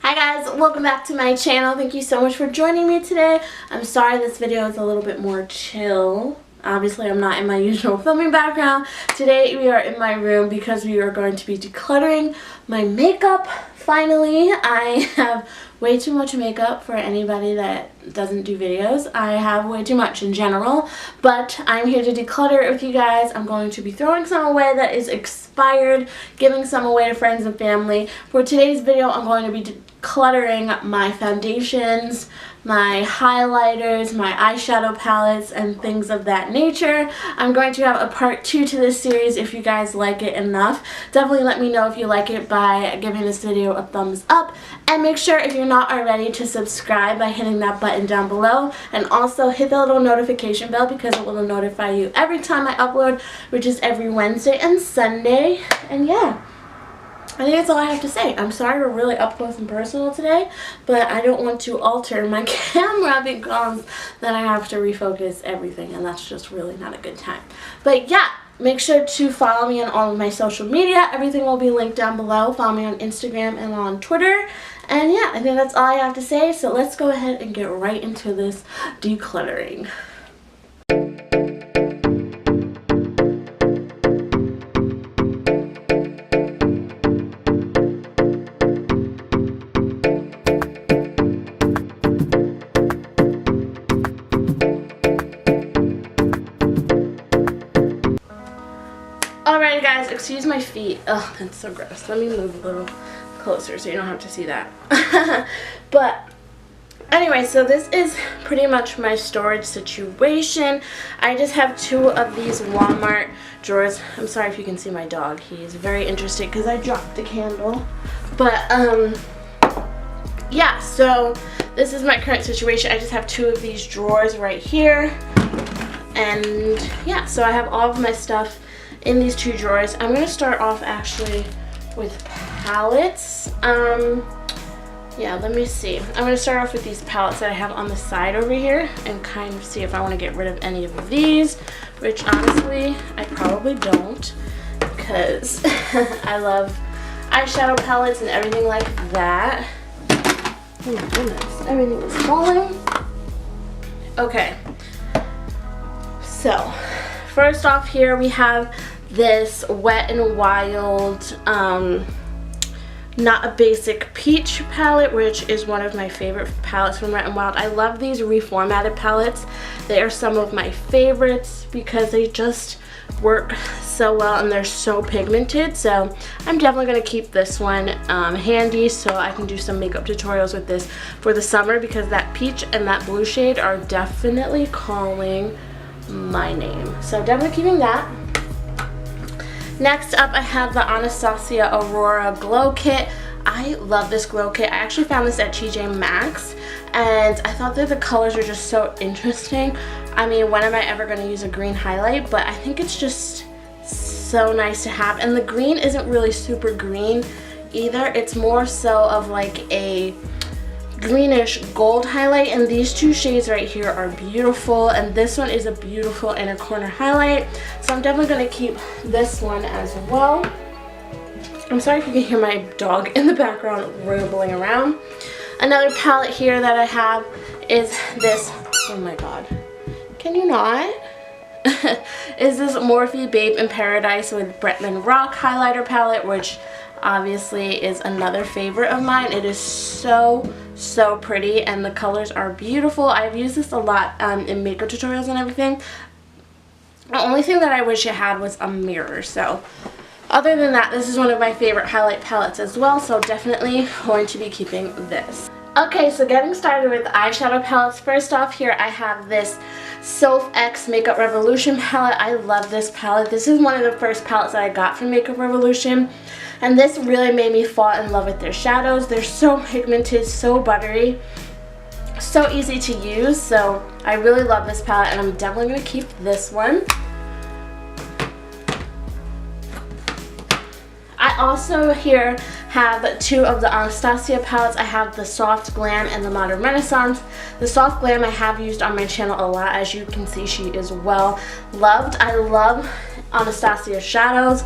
Hi guys, welcome back to my channel. Thank you so much for joining me today. I'm sorry this video is a little bit more chill. Obviously I'm not in my usual filming background. Today we are in my room because we are going to be decluttering my makeup. Finally, I have way too much makeup for anybody that doesn't do videos. I have way too much in general, but I'm here to declutter it with you guys. I'm going to be throwing some away that is expired, giving some away to friends and family. For today's video, I'm going to be decluttering my foundations, my highlighters, my eyeshadow palettes, and things of that nature. I'm going to have a part 2 to this series if you guys like it enough. Definitely let me know if you like it by giving this video a thumbs up, and make sure if you're not already to subscribe by hitting that button down below, and also hit the little notification bell because it will notify you every time I upload, which is every Wednesday and Sunday. And yeah, I think that's all I have to say. I'm sorry we're really up close and personal today, but I don't want to alter my camera because then I have to refocus everything, and that's just really not a good time. But yeah, make sure to follow me on all of my social media. Everything will be linked down below. Follow me on Instagram and on Twitter. And yeah, I think that's all I have to say. So let's go ahead and get right into this decluttering. Alright guys, excuse my feet. Oh, that's so gross. Let me move a little closer so you don't have to see that. But anyway, so this is pretty much my storage situation. I just have 2 of these Walmart drawers. I'm sorry if you can see my dog. He's very interested because I dropped the candle. But yeah, so this is my current situation. I just have 2 of these drawers right here. And yeah, so I have all of my stuff in these 2 drawers. I'm going to start off actually with palettes. Yeah, let me see. I'm going to start off with these palettes that I have on the side over here and kind of see if I want to get rid of any of these, which honestly I probably don't, because I love eyeshadow palettes and everything like that. Oh my goodness, everything is falling. Okay, so first off here we have this Wet n Wild Not a Basic Peach palette, which is one of my favorite palettes from Wet n Wild. I love these reformatted palettes. They are some of my favorites because they just work so well and they're so pigmented. So I'm definitely going to keep this one handy so I can do some makeup tutorials with this for the summer, because that peach and that blue shade are definitely calling my name. So definitely keeping that. Next up, I have the Anastasia Aurora Glow Kit. I love this glow kit. I actually found this at TJ Maxx, and I thought that the colors are just so interesting. I mean, when am I ever going to use a green highlight? But I think it's just so nice to have. And the green isn't really super green either. It's more so of like a greenish gold highlight, and these 2 shades right here are beautiful, and this one is a beautiful inner corner highlight, so I'm definitely going to keep this one as well. I'm sorry if you can hear my dog in the background rambling around. Another palette here that I have is this, oh my god, can you not? Is this Morphe Babe in Paradise with Bretman Rock highlighter palette, which obviously is another favorite of mine. It is so pretty and the colors are beautiful. I've used this a lot in makeup tutorials and everything. The only thing that I wish it had was a mirror. So other than that, this is one of my favorite highlight palettes as well, so definitely going to be keeping this. Okay, so getting started with eyeshadow palettes. First off here I have this Soph X Makeup Revolution palette. I love this palette. This is one of the first palettes that I got from Makeup Revolution, and this really made me fall in love with their shadows. They're so pigmented, so buttery, so easy to use. So I really love this palette, and I'm definitely going to keep this one. I also here have 2 of the Anastasia palettes. I have the Soft Glam and the Modern Renaissance. The Soft Glam I have used on my channel a lot. As you can see, she is well loved. I love Anastasia shadows.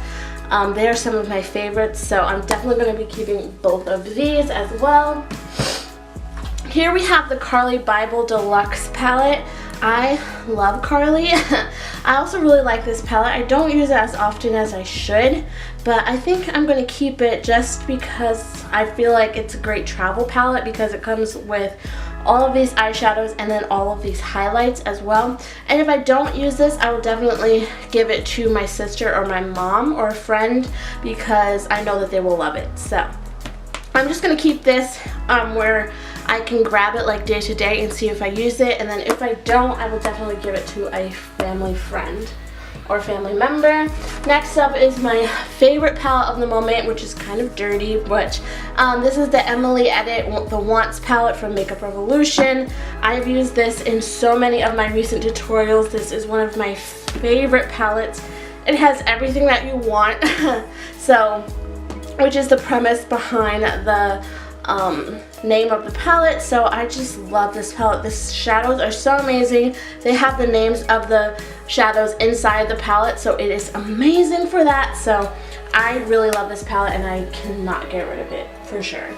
They are some of my favorites, so I'm definitely going to be keeping both of these as well. Here we have the Carly Bible Deluxe palette. I love Carly. I also really like this palette. I don't use it as often as I should, but I think I'm going to keep it just because I feel like it's a great travel palette because it comes with all of these eyeshadows and then all of these highlights as well. And if I don't use this, I will definitely give it to my sister or my mom or a friend because I know that they will love it. So I'm just going to keep this where I can grab it like day to day and see if I use it, and then if I don't, I will definitely give it to a family friend or family member. Next up is my favorite palette of the moment, which is kind of dirty, but this is the Emily Edit The Wants palette from Makeup Revolution. I've used this in so many of my recent tutorials. This is one of my favorite palettes. It has everything that you want, so, which is the premise behind the name of the palette. So I just love this palette. The shadows are so amazing. They have the names of the shadows inside the palette, so it is amazing for that. So I really love this palette and I cannot get rid of it for sure.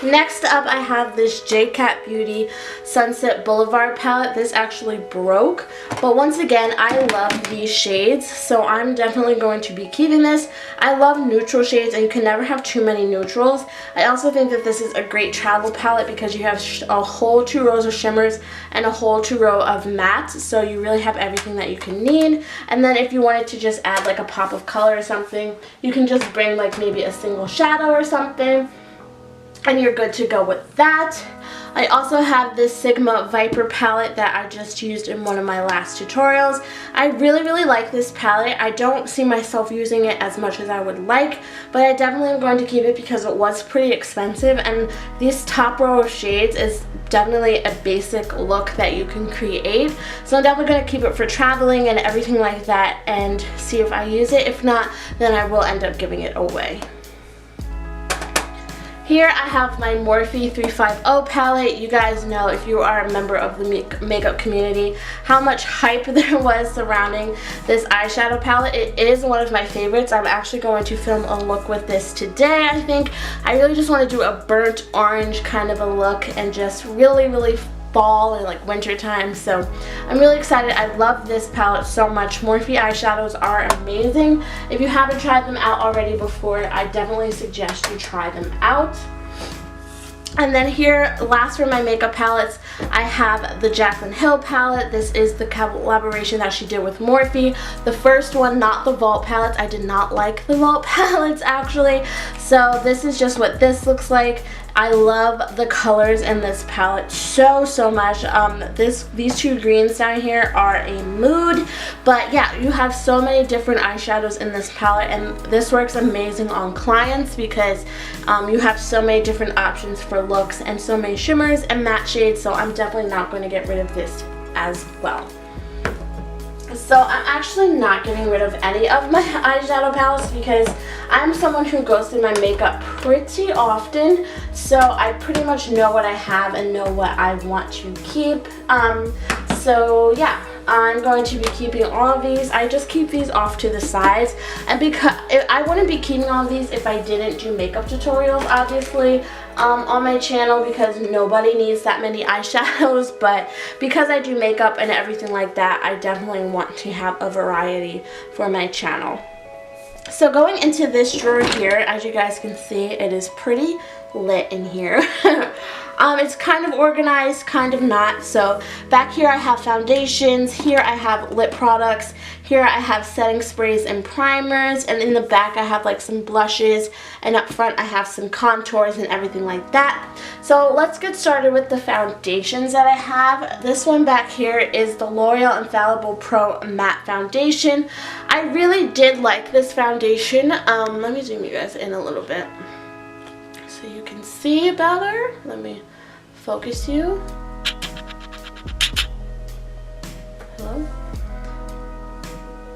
Next up, I have this JCat Beauty Sunset Boulevard palette. This actually broke, but once again, I love these shades, so I'm definitely going to be keeping this. I love neutral shades, and you can never have too many neutrals. I also think that this is a great travel palette because you have a whole 2 rows of shimmers and a whole 2 rows of mattes, so you really have everything that you can need. And then if you wanted to just add like a pop of color or something, you can just bring like maybe a single shadow or something, and you're good to go with that. I also have this Sigma Viper palette that I just used in one of my last tutorials. I really like this palette. I don't see myself using it as much as I would like, but I definitely am going to keep it because it was pretty expensive, and this top row of shades is definitely a basic look that you can create. So I'm definitely going to keep it for traveling and everything like that and see if I use it. If not, then I will end up giving it away. Here I have my Morphe 350 palette. You guys know, if you are a member of the makeup community, how much hype there was surrounding this eyeshadow palette. It is one of my favorites. I'm actually going to film a look with this today, I think. I really just want to do a burnt orange kind of a look and just really fall and like winter time, so I'm really excited. I love this palette so much. Morphe eyeshadows are amazing. If you haven't tried them out already before, I definitely suggest you try them out. And then here, last for my makeup palettes, I have the Jaclyn Hill palette. This is the collaboration that she did with Morphe. The first one, not the Vault palettes. I did not like the Vault palettes actually. So this is just what this looks like. I love the colors in this palette so much. These 2 greens down here are a mood, but yeah, you have so many different eyeshadows in this palette, and this works amazing on clients because you have so many different options for looks and so many shimmers and matte shades, so I'm definitely not going to get rid of this as well. So I'm actually not getting rid of any of my eyeshadow palettes because I'm someone who goes through my makeup pretty often, so I pretty much know what I have and know what I want to keep. So yeah, I'm going to be keeping all of these. I just keep these off to the sides, and because I wouldn't be keeping all of these if I didn't do makeup tutorials, obviously, on my channel, because nobody needs that many eyeshadows, but because I do makeup and everything like that, I definitely want to have a variety for my channel. So going into this drawer here, as you guys can see, it is pretty lit in here. It's kind of organized, kind of not. So back here I have foundations, here I have lip products, here I have setting sprays and primers, and in the back I have like some blushes, and up front I have some contours and everything like that. So let's get started with the foundations that I have. This one back here is the L'Oreal Infallible Pro Matte Foundation. I really did like this foundation. Let me zoom you guys in a little bit so you can see better. Let me focus you. Hello?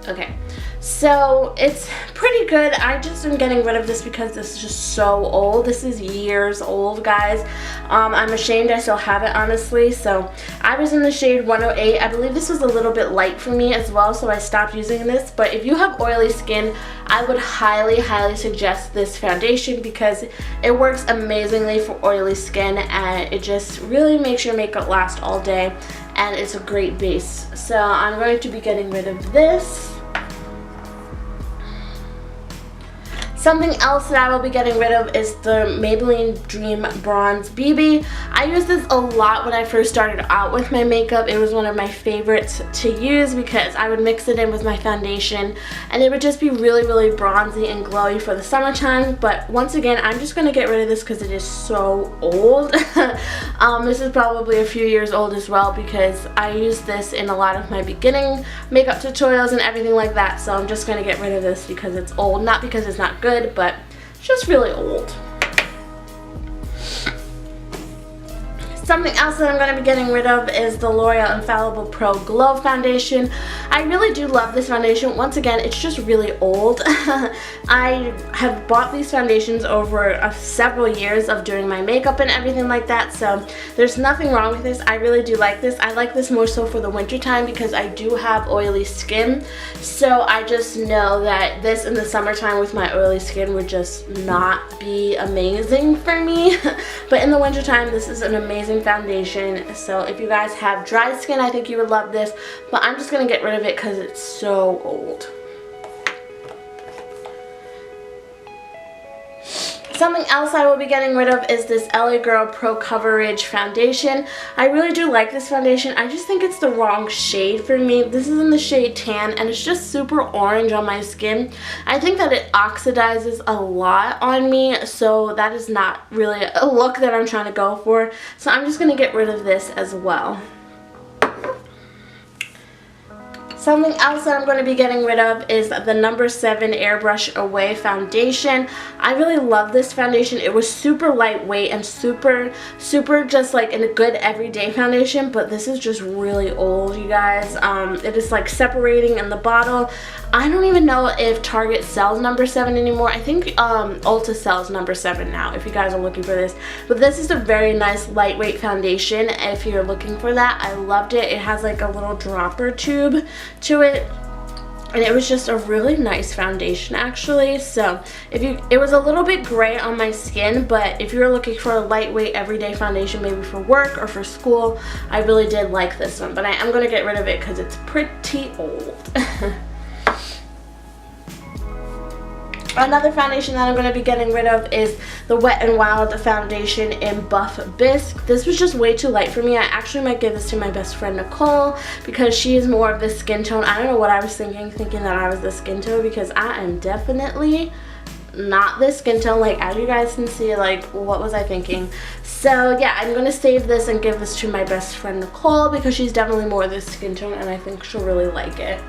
Okay, so it's pretty good. I just am getting rid of this because this is just so old. This is years old, guys. I'm ashamed I still have it, honestly. So I was in the shade 108. I believe this was a little bit light for me as well, so I stopped using this. But if you have oily skin, I would highly, highly suggest this foundation because it works amazingly for oily skin, and it just really makes your makeup last all day, and it's a great base. So I'm going to be getting rid of this. Something else that I will be getting rid of is the Maybelline Dream Bronze BB. I used this a lot when I first started out with my makeup. It was one of my favorites to use because I would mix it in with my foundation and it would just be really, really bronzy and glowy for the summertime. But once again, I'm just going to get rid of this because it is so old. This is probably a few years old as well because I used this in a lot of my beginning makeup tutorials and everything like that. So I'm just going to get rid of this because it's old, not because it's not good, but it's just really old. Something else that I'm going to be getting rid of is the L'Oreal Infallible Pro Glow Foundation. I really do love this foundation. Once again, it's just really old. I have bought these foundations over several years of doing my makeup and everything like that, so there's nothing wrong with this. I really do like this. I like this more so for the winter time because I do have oily skin, so I just know that this in the summertime with my oily skin would just not be amazing for me. But in the winter time, this is an amazing foundation. So if you guys have dry skin, I think you would love this, but I'm just going to get rid of it because it's so old. Something else I will be getting rid of is this LA Girl Pro Coverage Foundation. I really do like this foundation. I just think it's the wrong shade for me. This is in the shade Tan and it's just super orange on my skin. I think that it oxidizes a lot on me, so that is not really a look that I'm trying to go for. So I'm just going to get rid of this as well. Something else that I'm going to be getting rid of is the number 7 Airbrush Away Foundation. I really love this foundation. It was super lightweight and super just like a good everyday foundation, but this is just really old, you guys. It is like separating in the bottle. I don't even know if Target sells number 7 anymore. I think Ulta sells number 7 now if you guys are looking for this. But this is a very nice lightweight foundation if you're looking for that. I loved it. It has like a little dropper tube to it, and it was just a really nice foundation actually. So it was a little bit gray on my skin, but if you're looking for a lightweight everyday foundation maybe for work or for school, I really did like this one, but I am going to get rid of it because it's pretty old. Another foundation that I'm going to be getting rid of is the Wet n Wild foundation in Buff Bisque. This was just way too light for me. I actually might give this to my best friend Nicole because she is more of this skin tone. I don't know what I was thinking that I was the skin tone, because I am definitely not this skin tone. Like, as you guys can see, like, what was I thinking? So yeah, I'm going to save this and give this to my best friend Nicole because she's definitely more of this skin tone and I think she'll really like it.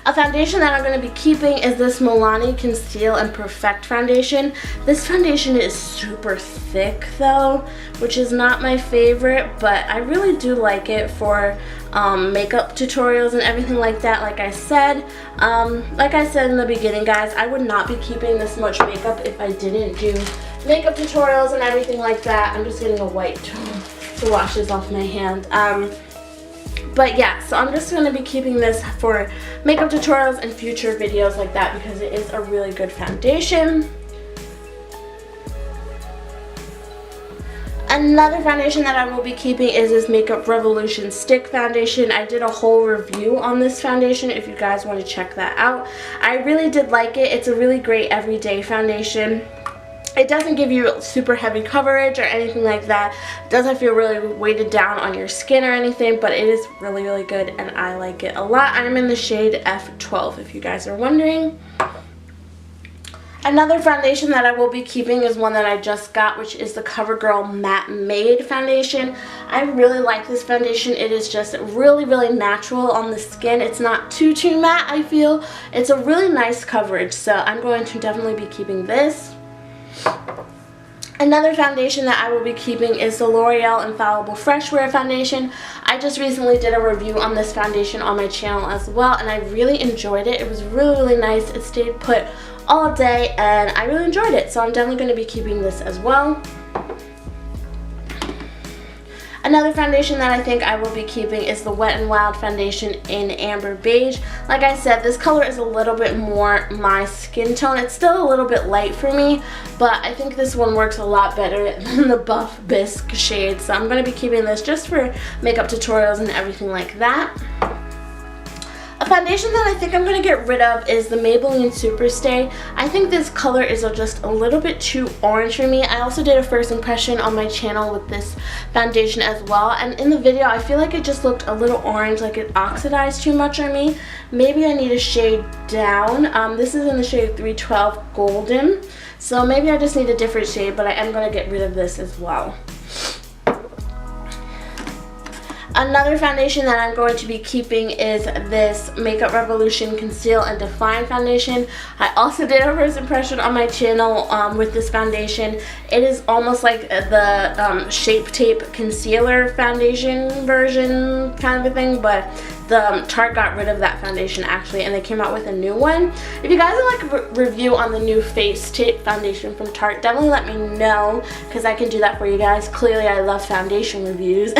A foundation that I'm going to be keeping is this Milani Conceal and Perfect foundation. This foundation is super thick though, which is not my favorite, but I really do like it for makeup tutorials and everything like that. Like I said in the beginning, guys, I would not be keeping this much makeup if I didn't do makeup tutorials and everything like that. I'm just getting a white to wash this off my hand. But yeah, so I'm just going to be keeping this for makeup tutorials and future videos like that because it is a really good foundation. Another foundation that I will be keeping is this Makeup Revolution Stick Foundation. I did a whole review on this foundation if you guys want to check that out. I really did like it. It's a really great everyday foundation. It doesn't give you super heavy coverage or anything like that. It doesn't feel really weighted down on your skin or anything, but it is really, really good and I like it a lot. I'm in the shade F12 if you guys are wondering. Another foundation that I will be keeping is one that I just got, which is the CoverGirl Matte Made foundation. I really like this foundation. It is just really, really natural on the skin. It's not too matte, I feel. It's a really nice coverage, so I'm going to definitely be keeping this. Another foundation that I will be keeping is the L'Oreal Infallible Fresh Wear Foundation. I just recently did a review on this foundation on my channel as well, and I really enjoyed it. It was really, really nice. It stayed put all day, and I really enjoyed it, so I'm definitely going to be keeping this as well. Another foundation that I think I will be keeping is the Wet n Wild foundation in Amber Beige. Like I said, this color is a little bit more my skin tone. It's still a little bit light for me, but I think this one works a lot better than the Buff Bisque shade. So I'm going to be keeping this just for makeup tutorials and everything like that. A foundation that I think I'm going to get rid of is the Maybelline Superstay. I think this color is just a little bit too orange for me. I also did a first impression on my channel with this foundation as well, and in the video I feel like it just looked a little orange, like it oxidized too much on me. Maybe I need a shade down. This is in the shade 312 Golden, so maybe I just need a different shade, but I am going to get rid of this as well. Another foundation that I'm going to be keeping is this Makeup Revolution Conceal and Define foundation. I also did a first impression on my channel with this foundation. It is almost like the Shape Tape Concealer foundation version kind of a thing, but the Tarte got rid of that foundation actually, and they came out with a new one. If you guys would like a review on the new Face Tape foundation from Tarte, definitely let me know, because I can do that for you guys. Clearly I love foundation reviews.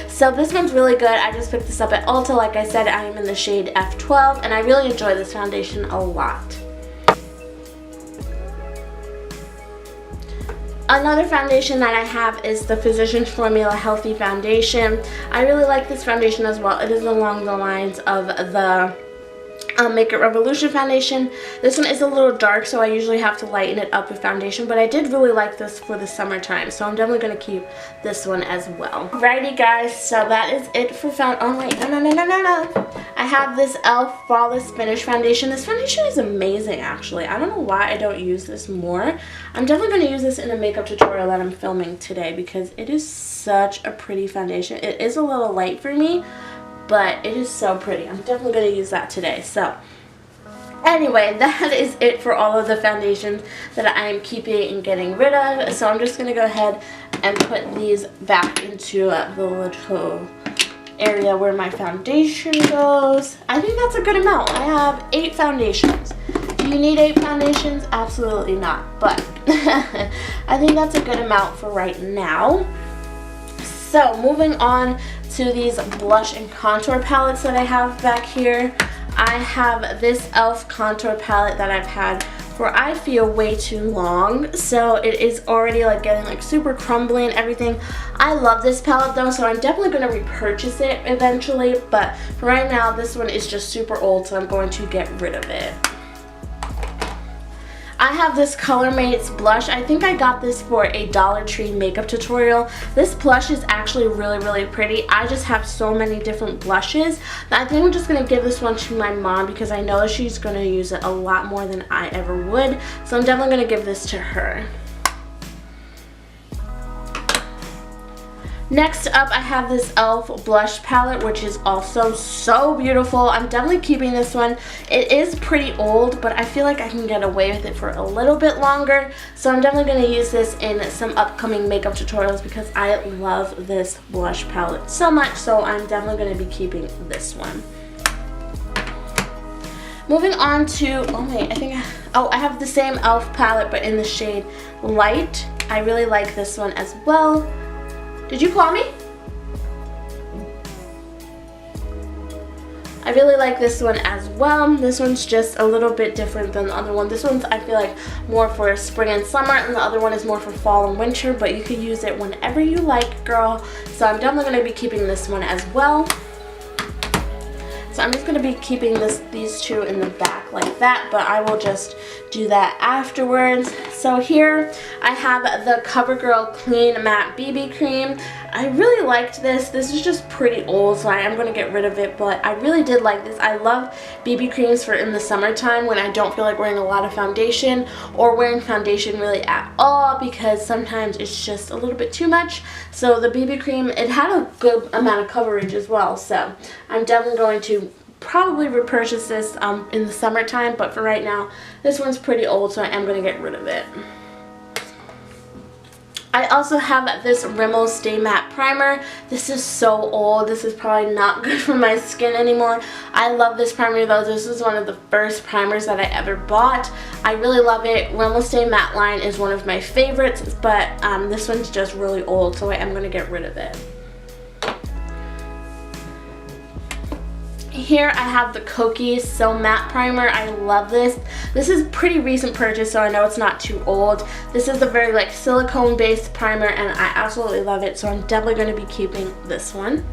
So this one's really good. I just picked this up at Ulta. Like I said, I am in the shade F12, and I really enjoy this foundation a lot. Another foundation that I have is the Physicians Formula Healthy Foundation. I really like this foundation as well. It is along the lines of the Makeup Revolution foundation. This one is a little dark, so I usually have to lighten it up with foundation, but I did really like this for the summertime, so I'm definitely going to keep this one as well. Alrighty guys, so that is it for oh wait, no. I have this e.l.f. Flawless Finish foundation. This foundation is amazing actually. I don't know why I don't use this more. I'm definitely going to use this in a makeup tutorial that I'm filming today, because it is such a pretty foundation. It is a little light for me, but it is so pretty. I'm definitely going to use that today. So anyway, that is it for all of the foundations that I am keeping and getting rid of. So I'm just going to go ahead and put these back into the little area where my foundation goes. I think that's a good amount. I have 8 foundations. Do you need 8 foundations? Absolutely not, but I think that's a good amount for right now. So moving on to these blush and contour palettes that I have back here. I have this e.l.f. contour palette that I've had for I feel way too long, so it is already like getting like super crumbly and everything. I love this palette though, so I'm definitely going to repurchase it eventually, but for right now this one is just super old, so I'm going to get rid of it. I have this ColorMates blush. I think I got this for a Dollar Tree makeup tutorial. This blush is actually really pretty. I just have so many different blushes that I think I'm just going to give this one to my mom, because I know she's going to use it a lot more than I ever would. So I'm definitely going to give this to her. Next up, I have this e.l.f. blush palette, which is also so beautiful. I'm definitely keeping this one. It is pretty old, but I feel like I can get away with it for a little bit longer. So I'm definitely going to use this in some upcoming makeup tutorials, because I love this blush palette so much. So I'm definitely going to be keeping this one. Moving on to, I have the same e.l.f. palette, but in the shade Light. I really like this one as well. Did you call me? I really like this one as well. This one's just a little bit different than the other one. This one's, I feel like, more for spring and summer, and the other one is more for fall and winter, but you can use it whenever you like, girl. So I'm definitely going to be keeping this one as well. So I'm just going to be keeping these two in the back like that, but I will just do that afterwards. So here I have the CoverGirl Clean Matte BB Cream. I really liked this. This is just pretty old, so I am going to get rid of it, but I really did like this. I love BB creams for in the summertime when I don't feel like wearing a lot of foundation or wearing foundation really at all, because sometimes it's just a little bit too much. So the BB cream, it had a good amount of coverage as well, so I'm definitely going to probably repurchase this in the summertime, but for right now this one's pretty old, so I am going to get rid of it. I also have this Rimmel Stay Matte Primer. This is so old. This is probably not good for my skin anymore. I love this primer though. This is one of the first primers that I ever bought. I really love it. Rimmel Stay Matte line is one of my favorites, but this one's just really old, so I am going to get rid of it. Here I have the Kokie So Matte Primer. I love this. This is a pretty recent purchase, so I know it's not too old. This is a very like silicone based primer and I absolutely love it, so I'm definitely going to be keeping this one.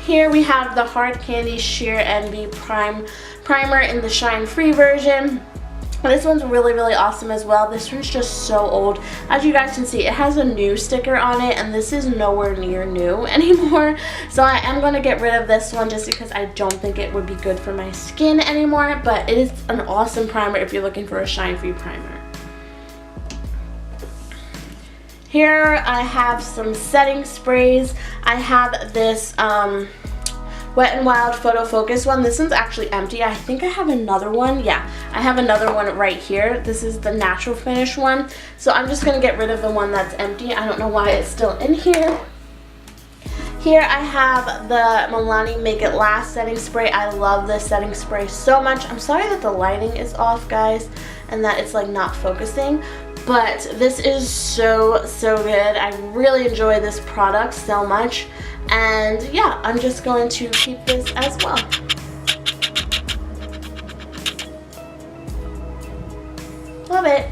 Here we have the Hard Candy Sheer Envy Primer in the Shine Free version. This one's really, really awesome as well. This one's just so old. As you guys can see, it has a new sticker on it, and this is nowhere near new anymore. So I am going to get rid of this one just because I don't think it would be good for my skin anymore. But it is an awesome primer if you're looking for a shine-free primer. Here I have some setting sprays. I have this Wet n Wild Photo Focus one. This one's actually empty. I think I have another one. Yeah, I have another one right here. This is the natural finish one. So I'm just going to get rid of the one that's empty. I don't know why it's still in here. Here I have the Milani Make It Last setting spray. I love this setting spray so much. I'm sorry that the lighting is off, guys, and that it's like not focusing. But this is so, so good. I really enjoy this product so much. And yeah, I'm just going to keep this as well. Love it.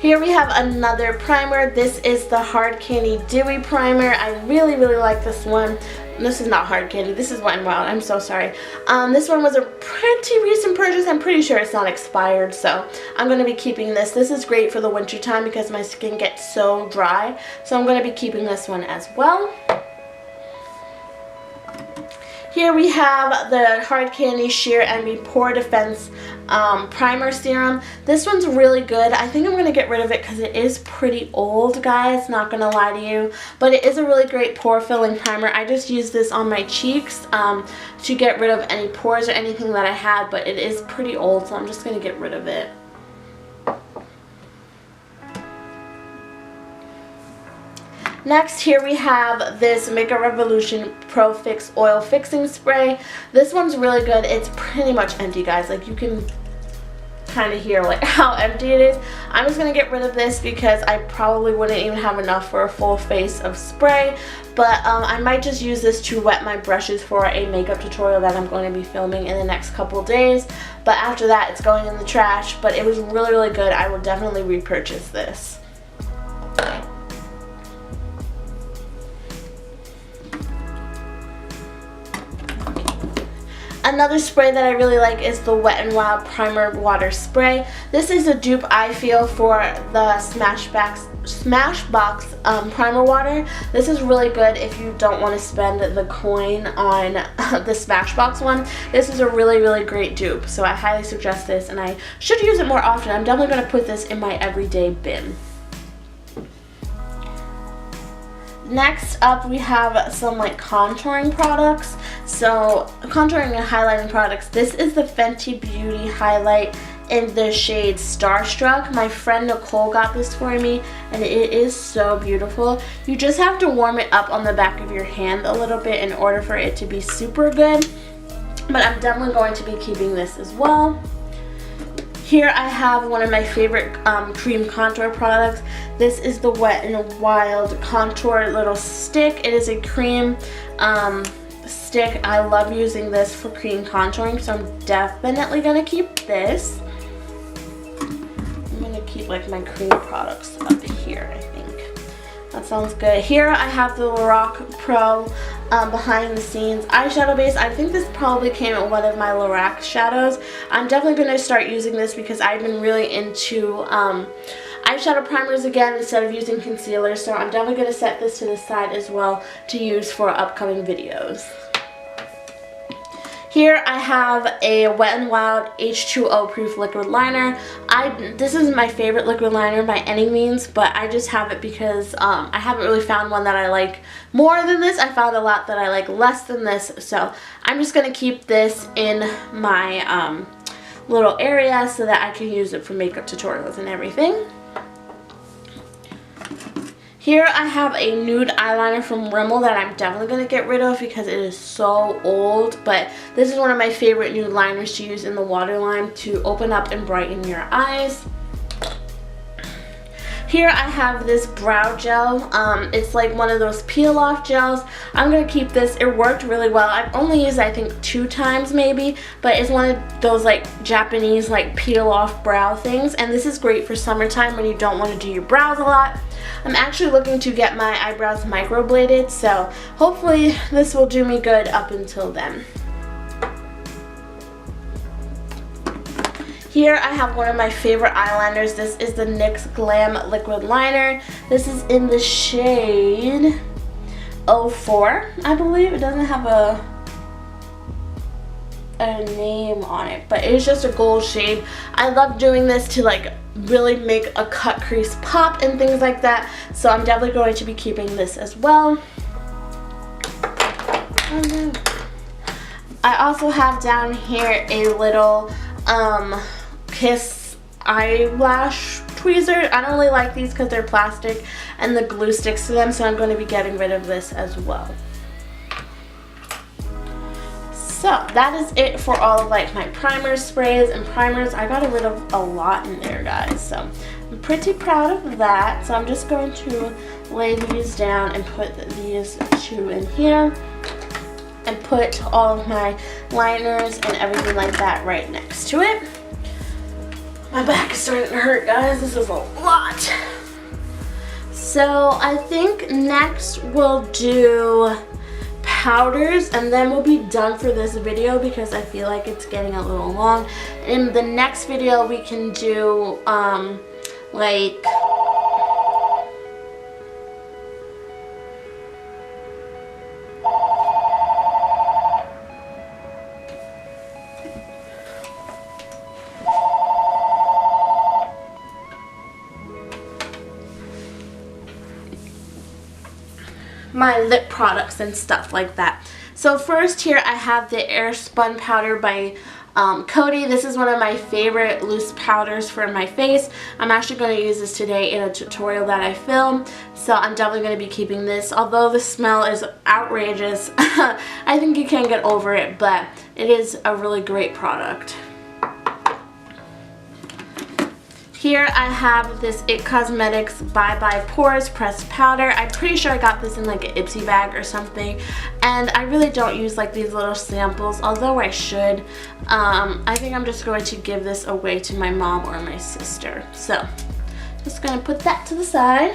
Here we have another primer. This is the Hard Candy Dewy Primer. I really, really like this one. This is not Hard Candy. This is Wet n Wild. I'm so sorry. This one was a pretty recent purchase. I'm pretty sure it's not expired, so I'm going to be keeping this. This is great for the winter time because my skin gets so dry, so I'm going to be keeping this one as well. Here we have the Hard Candy Sheer Envy Pore Defense Primer Serum. This one's really good. I think I'm going to get rid of it because it is pretty old, guys. Not going to lie to you. But it is a really great pore filling primer. I just use this on my cheeks to get rid of any pores or anything that I had. But it is pretty old, so I'm just going to get rid of it. Next, here we have this Makeup Revolution Pro Fix Oil Fixing Spray. This one's really good. It's pretty much empty, guys. Like, you can kind of hear like how empty it is. I'm just going to get rid of this because I probably wouldn't even have enough for a full face of spray. But I might just use this to wet my brushes for a makeup tutorial that I'm going to be filming in the next couple days. But after that, it's going in the trash. But it was really, really good. I will definitely repurchase this. Another spray that I really like is the Wet n Wild Primer Water Spray. This is a dupe, I feel, for the Smashbox Primer Water. This is really good if you don't want to spend the coin on the Smashbox one. This is a really, really great dupe, so I highly suggest this, and I should use it more often. I'm definitely going to put this in my everyday bin. Next up, we have some like contouring products. So contouring and highlighting products. This is the Fenty Beauty highlight in the shade Starstruck. My friend Nicole got this for me, and it is so beautiful. You just have to warm it up on the back of your hand a little bit in order for it to be super good. But I'm definitely going to be keeping this as well. Here I have one of my favorite cream contour products. This is the Wet n Wild Contour Little Stick. It is a cream stick. I love using this for cream contouring, so I'm definitely going to keep this. I'm going to keep like my cream products up here, I think. That sounds good. Here I have the Lorac Pro behind the scenes eyeshadow base. I think this probably came in one of my Lorac shadows. I'm definitely going to start using this because I've been really into eyeshadow primers again instead of using concealer. So I'm definitely going to set this to the side as well to use for upcoming videos. Here I have a Wet n Wild H2O Proof Liquid Liner. This is my favorite liquid liner by any means, but I just have it because I haven't really found one that I like more than this. I found a lot that I like less than this, so I'm just going to keep this in my little area so that I can use it for makeup tutorials and everything. Here I have a nude eyeliner from Rimmel that I'm definitely going to get rid of because it is so old. But this is one of my favorite nude liners to use in the waterline to open up and brighten your eyes. Here I have this brow gel. It's like one of those peel off gels. I'm going to keep this. It worked really well. I've only used it I think 2 times maybe, but it's one of those like Japanese like peel off brow things, and this is great for summertime when you don't want to do your brows a lot. I'm actually looking to get my eyebrows microbladed, so hopefully this will do me good up until then. Here I have one of my favorite eyeliners. This is the NYX Glam Liquid Liner. This is in the shade 04, I believe. It doesn't have a name on it, but it's just a gold shade. I love doing this to like really make a cut crease pop and things like that, so I'm definitely going to be keeping this as well. I also have down here a little Kiss eyelash tweezer. I don't really like these because they're plastic and the glue sticks to them, so I'm going to be getting rid of this as well. So that is it for all of like my primer sprays and primers. I got rid of a lot in there, guys, so I'm pretty proud of that. So I'm just going to lay these down and put these 2 in here and put all of my liners and everything like that right next to it. My back is starting to hurt, guys. This is a lot. So I think next we'll do powders, and then we'll be done for this video because I feel like it's getting a little long. In the next video we can do like my lip products and stuff like that. So first here I have the Air Spun Powder by Coty. This is one of my favorite loose powders for my face. I'm actually going to use this today in a tutorial that I filmed, so I'm definitely going to be keeping this. Although the smell is outrageous, I think you can get over it, but it is a really great product. Here I have this It Cosmetics Bye Bye Pores Pressed Powder. I'm pretty sure I got this in like an Ipsy bag or something. And I really don't use like these little samples, although I should. I think I'm just going to give this away to my mom or my sister. So, just going to put that to the side.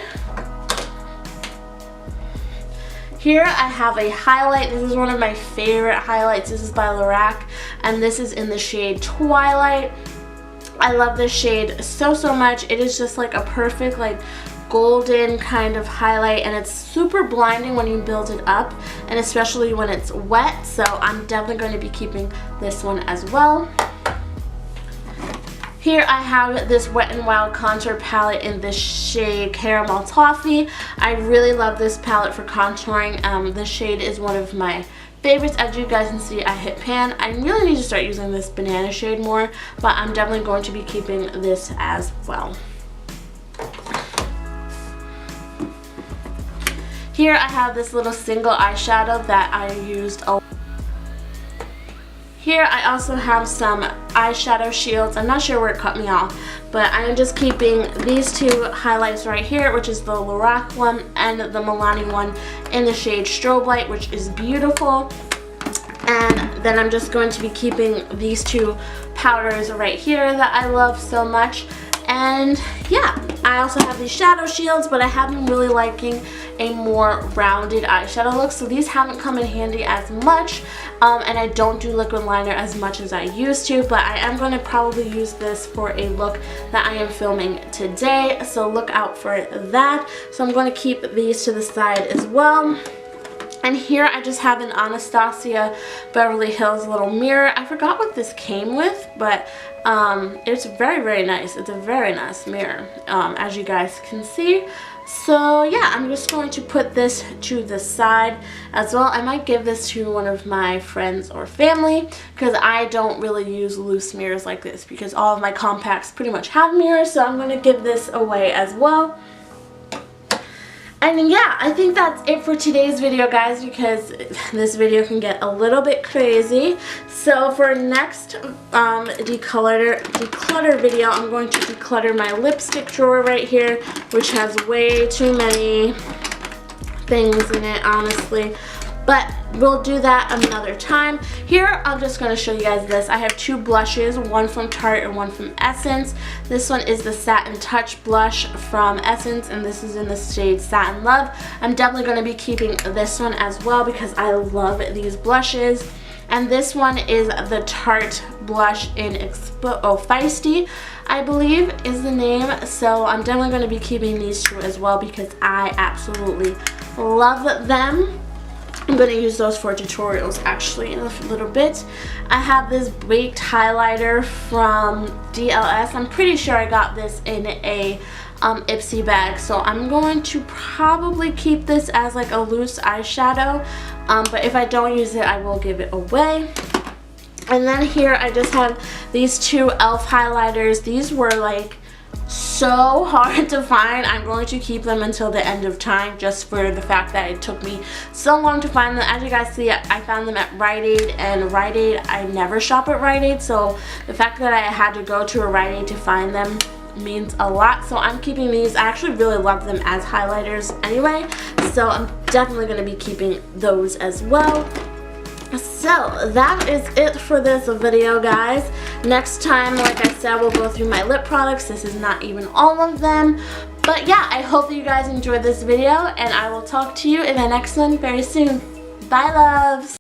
Here I have a highlight. This is one of my favorite highlights. This is by Lorac, and this is in the shade Twilight. I love this shade so much. It is just like a perfect like golden kind of highlight, and it's super blinding when you build it up, and especially when it's wet, so I'm definitely going to be keeping this one as well. Here I have this Wet n Wild contour palette in this shade Caramel Toffee. I really love this palette for contouring. This shade is one of my favorites. As you guys can see, I hit pan. I really need to start using this banana shade more, but I'm definitely going to be keeping this as well. Here I have this little single eyeshadow that I used a lot. Here I also have some eyeshadow shields. I'm not sure where it cut me off, but I am just keeping these 2 highlights right here, which is the Lorac one and the Milani one in the shade Strobe Light, which is beautiful. And then I'm just going to be keeping these 2 powders right here that I love so much. And yeah, I also have these shadow shields, but I have been really liking a more rounded eyeshadow look, so these haven't come in handy as much, and I don't do liquid liner as much as I used to, but I am going to probably use this for a look that I am filming today, so look out for that. So I'm going to keep these to the side as well. And here I just have an Anastasia Beverly Hills little mirror. I forgot what this came with, but it's very, very nice. It's a very nice mirror, as you guys can see. So yeah, I'm just going to put this to the side as well. I might give this to one of my friends or family because I don't really use loose mirrors like this because all of my compacts pretty much have mirrors, so I'm going to give this away as well. And yeah, I think that's it for today's video, guys, because this video can get a little bit crazy. So for next declutter video, I'm going to declutter my lipstick drawer right here, which has way too many things in it, honestly. But we'll do that another time. Here, I'm just going to show you guys this. I have two blushes, one from Tarte and one from Essence. This one is the Satin Touch blush from Essence, and this is in the shade Satin Love. I'm definitely going to be keeping this one as well because I love these blushes. And this one is the Tarte blush in Feisty, I believe is the name. So I'm definitely going to be keeping these two as well because I absolutely love them. I'm going to use those for tutorials actually in a little bit. I have this baked highlighter from DLS. I'm pretty sure I got this in a Ipsy bag, so I'm going to probably keep this as like a loose eyeshadow, but if I don't use it, I will give it away. And then here I just have these two e.l.f. highlighters. These were like so hard to find. I'm going to keep them until the end of time just for the fact that it took me so long to find them. As you guys see, I found them at Rite Aid, and Rite Aid, I never shop at Rite Aid, so the fact that I had to go to a Rite Aid to find them means a lot. So I'm keeping these. I actually really love them as highlighters anyway, so I'm definitely going to be keeping those as well. So that is it for this video, guys. Next time, like I said, we'll go through my lip products. This is not even all of them. But yeah, I hope that you guys enjoyed this video, and I will talk to you in the next one very soon. Bye, loves!